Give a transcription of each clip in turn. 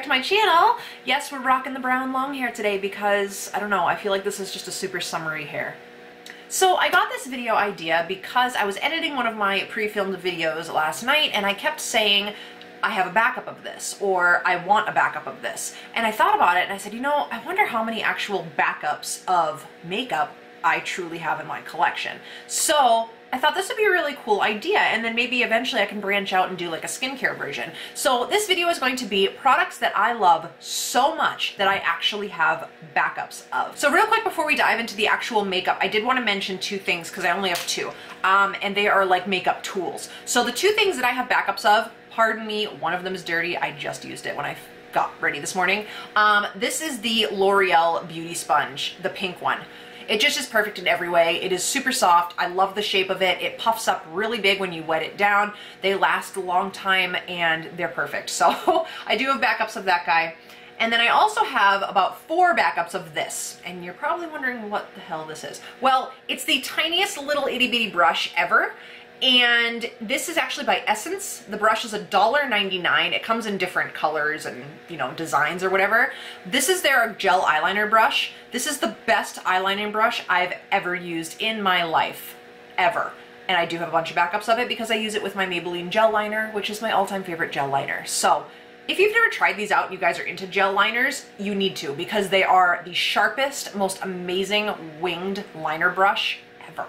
to my channel. Yes, we're rocking the brown long hair today because, I don't know, I feel like this is just a super summery hair. So I got this video idea because I was editing one of my pre-filmed videos last night and I kept saying, I have a backup of this, or I want a backup of this. And I thought about it and I said, you know, I wonder how many actual backups of makeup I truly have in my collection. So I thought this would be a really cool idea, and then maybe eventually I can branch out and do like a skincare version. So this video is going to be products that I love so much that I actually have backups of. So real quick before we dive into the actual makeup, I did want to mention two things because I only have two, and they are like makeup tools. So the two things that I have backups of, pardon me, one of them is dirty. I just used it when I got ready this morning. This is the L'Oreal Beauty Sponge, the pink one. It just is perfect in every way. It is super soft. I love the shape of it. It puffs up really big when you wet it down. They last a long time and they're perfect. So I do have backups of that guy. And then I also have about 4 backups of this. And you're probably wondering what the hell this is. Well, it's the tiniest little itty bitty brush ever. And this is actually by Essence. The brush is $1.99. It comes in different colors and, you know, designs or whatever. This is their gel eyeliner brush. This is the best eyelining brush I've ever used in my life, ever. And I do have a bunch of backups of it because I use it with my Maybelline gel liner, which is my all-time favorite gel liner. So if you've never tried these out and you guys are into gel liners, you need to, because they are the sharpest, most amazing winged liner brush ever.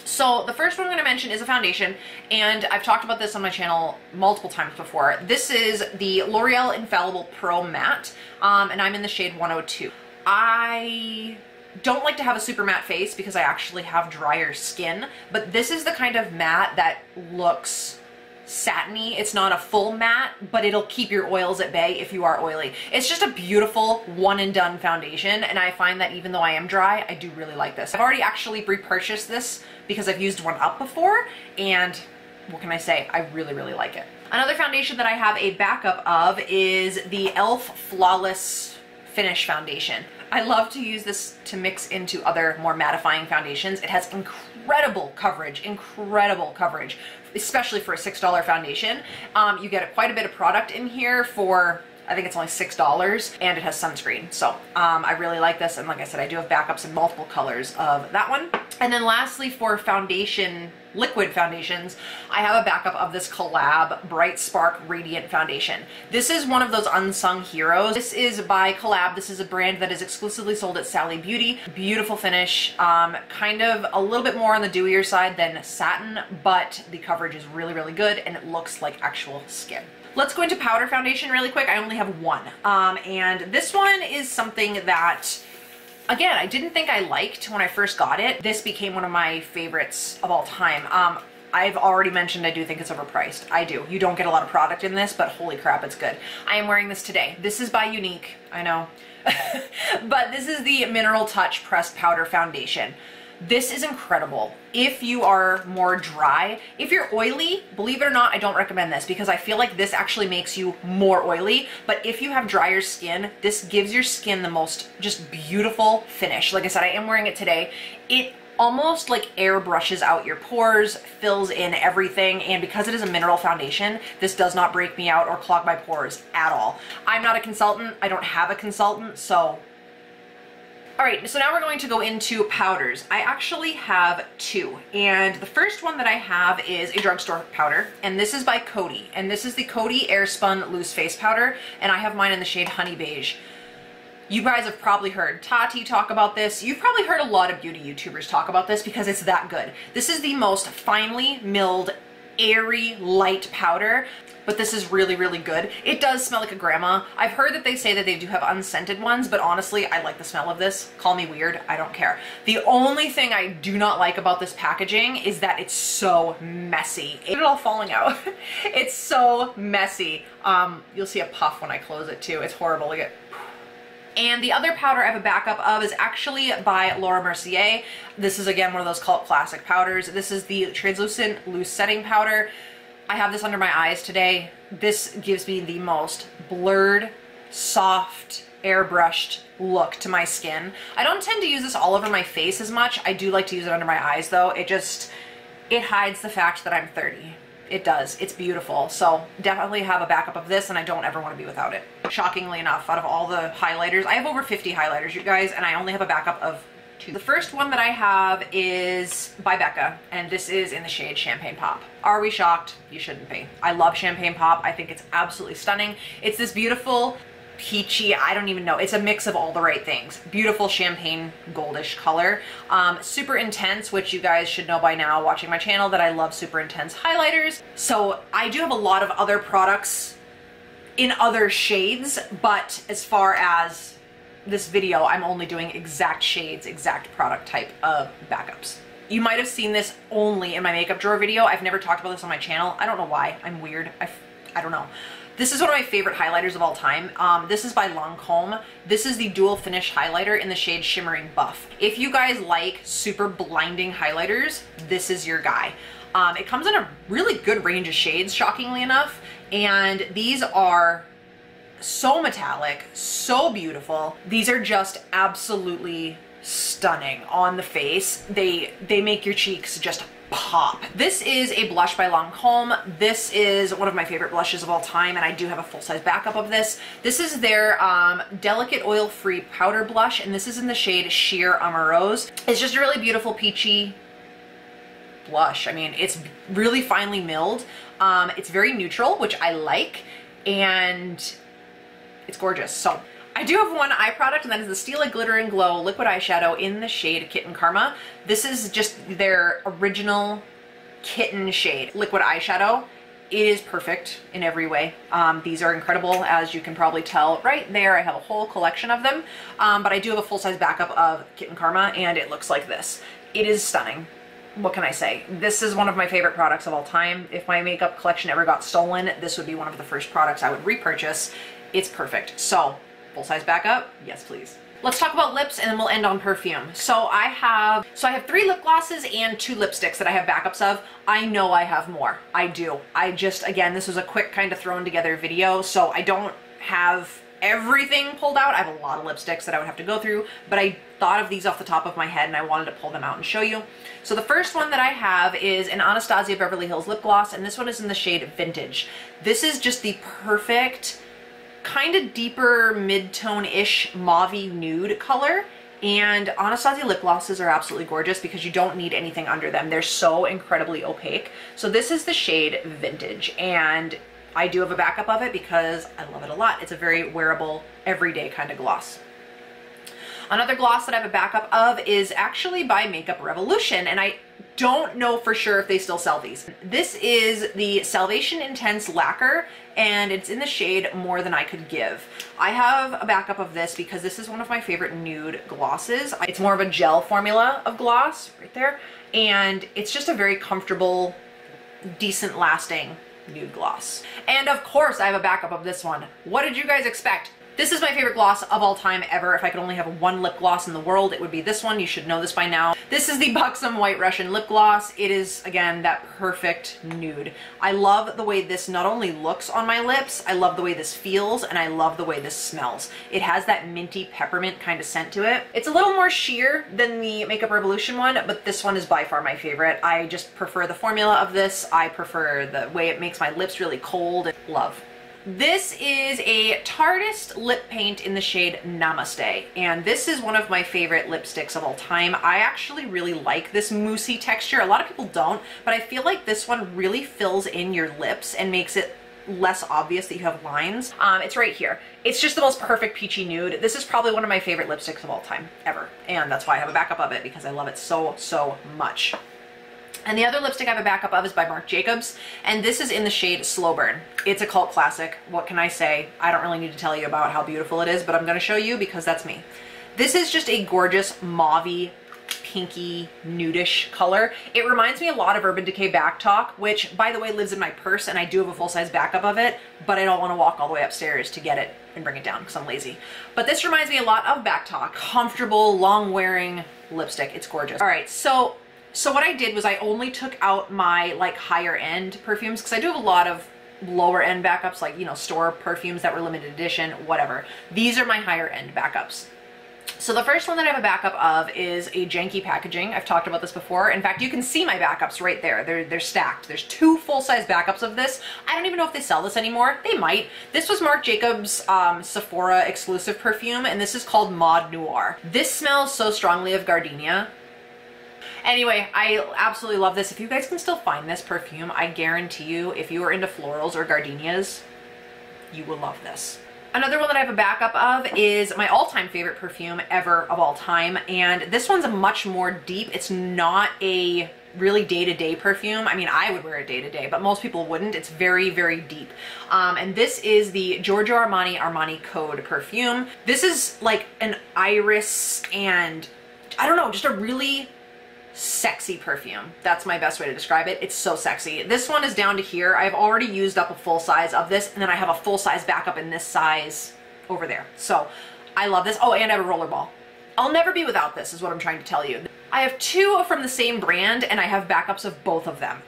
So the first one I'm going to mention is a foundation, and I've talked about this on my channel multiple times before. This is the L'Oreal Infallible Pro Matte, and I'm in the shade 102. I don't like to have a super matte face because I actually have drier skin, but this is the kind of matte that looks satiny. It's not a full matte, but it'll keep your oils at bay if you are oily. It's just a beautiful one and done foundation, and I find that even though I am dry, I do really like this. I've already actually repurchased this because I've used one up before, and what can I say? I really, really like it. Another foundation that I have a backup of is the e.l.f. Flawless Finish Foundation. I love to use this to mix into other more mattifying foundations. It has incredible coverage, especially for a $6 foundation. You get quite a bit of product in here for, I think it's only $6, and it has sunscreen. So I really like this, and like I said, I do have backups in multiple colors of that one. And then lastly, for foundation, liquid foundations, I have a backup of this Collab Bright Spark Radiant Foundation. This is one of those unsung heroes. This is by Collab. This is a brand that is exclusively sold at Sally Beauty. Beautiful finish, kind of a little bit more on the dewier side than satin, but the coverage is really, really good, and it looks like actual skin. Let's go into powder foundation really quick. I only have one, and this one is something that, again, I didn't think I liked when I first got it. This became one of my favorites of all time. I've already mentioned I do think it's overpriced. I do. You don't get a lot of product in this, but holy crap, it's good. I am wearing this today. This is by Unique, I know. But this is the Mineral Touch Pressed Powder Foundation. This is incredible. If you are more dry, if you're oily, believe it or not, I don't recommend this because I feel like this actually makes you more oily. But if you have drier skin, this gives your skin the most just beautiful finish. Like I said, I am wearing it today. It almost like airbrushes out your pores, fills in everything, and because it is a mineral foundation, this does not break me out or clog my pores at all. I'm not a consultant. I don't have a consultant, so alright, so now we're going to go into powders. I actually have 2, and the first one that I have is a drugstore powder, and this is by Coty, and this is the Coty Airspun Loose Face Powder, and I have mine in the shade Honey Beige. You guys have probably heard Tati talk about this. You've probably heard a lot of beauty YouTubers talk about this because it's that good. This is the most finely milled, airy, light powder. But this is really, really good. It does smell like a grandma. I've heard that they say that they do have unscented ones, but honestly, I like the smell of this. Call me weird, I don't care. The only thing I do not like about this packaging is that it's so messy. It's all falling out. It's so messy. You'll see a puff when I close it too. It's horrible. Look at. And the other powder I have a backup of is actually by Laura Mercier. This is again one of those cult classic powders. This is the Translucent Loose Setting Powder. I have this under my eyes today. This gives me the most blurred, soft, airbrushed look to my skin. I don't tend to use this all over my face as much. I do like to use it under my eyes though. It hides the fact that I'm 30. It does. It's beautiful. So definitely have a backup of this, and I don't ever want to be without it. Shockingly enough, out of all the highlighters, I have over 50 highlighters, you guys, and I only have a backup of 2. The first one that I have is by Becca, and this is in the shade Champagne Pop. Are we shocked? You shouldn't be. I love Champagne Pop. I think it's absolutely stunning. It's this beautiful peachy, I don't even know, it's a mix of all the right things. Beautiful champagne goldish color. Super intense, which you guys should know by now watching my channel that I love super intense highlighters. So I do have a lot of other products in other shades, but as far as this video, I'm only doing exact shades, exact product type of backups. You might have seen this only in my makeup drawer video. I've never talked about this on my channel. I don't know why. I'm weird. I don't know. This is one of my favorite highlighters of all time. This is by Lancome. This is the dual finish highlighter in the shade Shimmering Buff. If you guys like super blinding highlighters, this is your guy. It comes in a really good range of shades, shockingly enough, and these are so metallic, so beautiful. These are just absolutely stunning on the face. They make your cheeks just pop. This is a blush by Lancome. This is one of my favorite blushes of all time, and I do have a full-size backup of this. This is their delicate oil-free powder blush, and this is in the shade Sheer Amoureuse. It's just a really beautiful peachy blush. I mean, it's really finely milled. It's very neutral, which I like, and it's gorgeous. So I do have one eye product, and that is the Stila Glitter and Glow Liquid Eyeshadow in the shade Kitten Karma. This is just their original kitten shade liquid eyeshadow. It is perfect in every way. These are incredible, as you can probably tell right there. I have a whole collection of them, but I do have a full-size backup of Kitten Karma, and it looks like this. It is stunning. What can I say? This is one of my favorite products of all time. If my makeup collection ever got stolen, this would be one of the first products I would repurchase. It's perfect. So full-size backup, yes please. Let's talk about lips, and then we'll end on perfume. So I have 3 lip glosses and 2 lipsticks that I have backups of. I know I have more. I do. I just, again, this was a quick kind of thrown together video, so I don't have everything pulled out. I have a lot of lipsticks that I would have to go through, but I thought of these off the top of my head, and I wanted to pull them out and show you. So the first one that I have is an Anastasia Beverly Hills lip gloss, and this one is in the shade Vintage. This is just the perfect kind of deeper mid-tone-ish mauve-y nude color, and Anastasia lip glosses are absolutely gorgeous because you don't need anything under them. They're so incredibly opaque. So this is the shade Vintage, and I do have a backup of it because I love it a lot. It's a very wearable, everyday kind of gloss. Another gloss that I have a backup of is actually by Makeup Revolution, and I don't know for sure if they still sell these. This is the Salvation Intense Lacquer, and it's in the shade More Than I Could Give. I have a backup of this because this is one of my favorite nude glosses. It's more of a gel formula of gloss right there, and it's just a very comfortable, decent lasting nude gloss. And of course I have a backup of this one. What did you guys expect? This is my favorite gloss of all time ever. If I could only have one lip gloss in the world, it would be this one. You should know this by now. This is the Buxom White Russian lip gloss. It is, again, that perfect nude. I love the way this not only looks on my lips, I love the way this feels, and I love the way this smells. It has that minty peppermint kind of scent to it. It's a little more sheer than the Makeup Revolution one, but this one is by far my favorite. I just prefer the formula of this. I prefer the way it makes my lips really cold. Love. This is a Tarteist lip paint in the shade Namaste, and this is one of my favorite lipsticks of all time. I actually really like this moussey texture. A lot of people don't, but I feel like this one really fills in your lips and makes it less obvious that you have lines. It's right here. It's just the most perfect peachy nude. This is probably one of my favorite lipsticks of all time, ever, and that's why I have a backup of it, because I love it so, so much. And the other lipstick I have a backup of is by Marc Jacobs, and this is in the shade Slow Burn. It's a cult classic. What can I say? I don't really need to tell you about how beautiful it is, but I'm going to show you because that's me. This is just a gorgeous mauve-y, pinky, nudish color. It reminds me a lot of Urban Decay Back Talk, which, by the way, lives in my purse, and I do have a full-size backup of it, but I don't want to walk all the way upstairs to get it and bring it down because I'm lazy. But this reminds me a lot of Back Talk. Comfortable, long-wearing lipstick. It's gorgeous. All right, so what I did was I only took out my like higher end perfumes, because I do have a lot of lower end backups, like, you know, store perfumes that were limited edition, whatever. These are my higher end backups. So the first one that I have a backup of is a janky packaging. I've talked about this before. In fact, you can see my backups right there. They're stacked. There's 2 full-size backups of this. I don't even know if they sell this anymore. They might. This was Marc Jacobs' Sephora exclusive perfume, and this is called Maud Noir. This smells so strongly of gardenia. Anyway, I absolutely love this. If you guys can still find this perfume, I guarantee you, if you are into florals or gardenias, you will love this. Another one that I have a backup of is my all-time favorite perfume ever of all time, and this one's a much more deep. It's not a really day-to-day perfume. I mean, I would wear it day-to-day, but most people wouldn't. It's very, very deep. And this is the Giorgio Armani Code perfume. This is like an iris and, I don't know, just a really sexy perfume. That's my best way to describe it. It's so sexy. This one is down to here. I've already used up a full size of this, and then I have a full size backup in this size over there. So I love this. Oh, and I have a roller ball. I'll never be without this is what I'm trying to tell you. I have 2 from the same brand, and I have backups of both of them.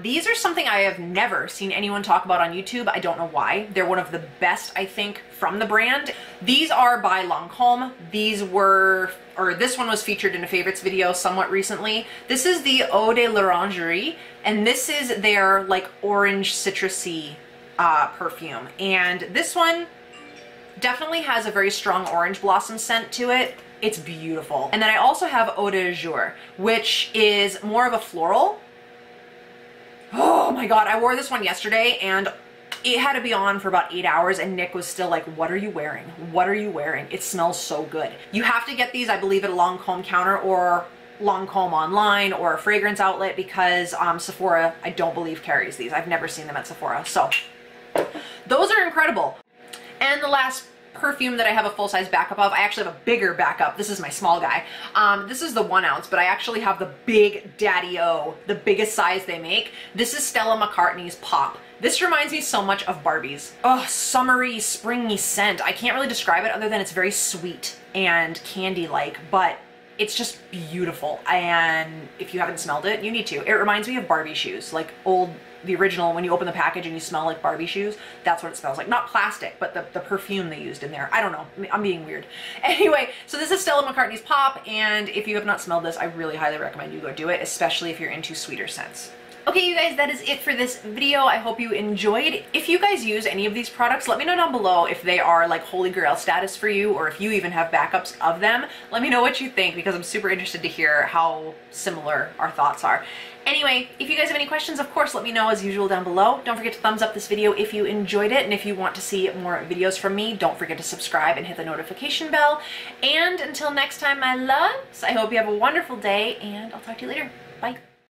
These are something I have never seen anyone talk about on YouTube. I don't know why. They're one of the best, I think, from the brand. These are by Lancome. These were, or this one was featured in a favorites video somewhat recently. This is the Eau de l'Orangerie, and this is their like orange citrusy perfume. And this one definitely has a very strong orange blossom scent to it. It's beautiful. And then I also have Eau de Jour, which is more of a floral. Oh my God, I wore this one yesterday and it had to be on for about 8 hours, and Nick was still like, what are you wearing? What are you wearing? It smells so good. You have to get these, I believe, at a Lancome counter or Lancome online or a fragrance outlet, because Sephora, I don't believe, carries these. I've never seen them at Sephora. So those are incredible. And the last perfume that I have a full-size backup of, I actually have a bigger backup. This is my small guy. This is the 1 ounce, but I actually have the big Daddy-O, the biggest size they make. This is Stella McCartney's Pop. This reminds me so much of Barbie's. Oh, summery, springy scent. I can't really describe it other than it's very sweet and candy-like, but it's just beautiful. And if you haven't smelled it, you need to. It reminds me of Barbie shoes, like the original, when you open the package and you smell like Barbie shoes. That's what it smells like. Not plastic, but the perfume they used in there. I don't know. I'm being weird. Anyway, so this is Stella McCartney's Pop, and if you have not smelled this, I really highly recommend you go do it, especially if you're into sweeter scents. Okay, you guys, that is it for this video. I hope you enjoyed. If you guys use any of these products, let me know down below if they are like holy grail status for you, or if you even have backups of them. Let me know what you think, because I'm super interested to hear how similar our thoughts are. Anyway, if you guys have any questions, of course, let me know as usual down below. Don't forget to thumbs up this video if you enjoyed it, and if you want to see more videos from me, don't forget to subscribe and hit the notification bell. And until next time, my loves, I hope you have a wonderful day, and I'll talk to you later. Bye.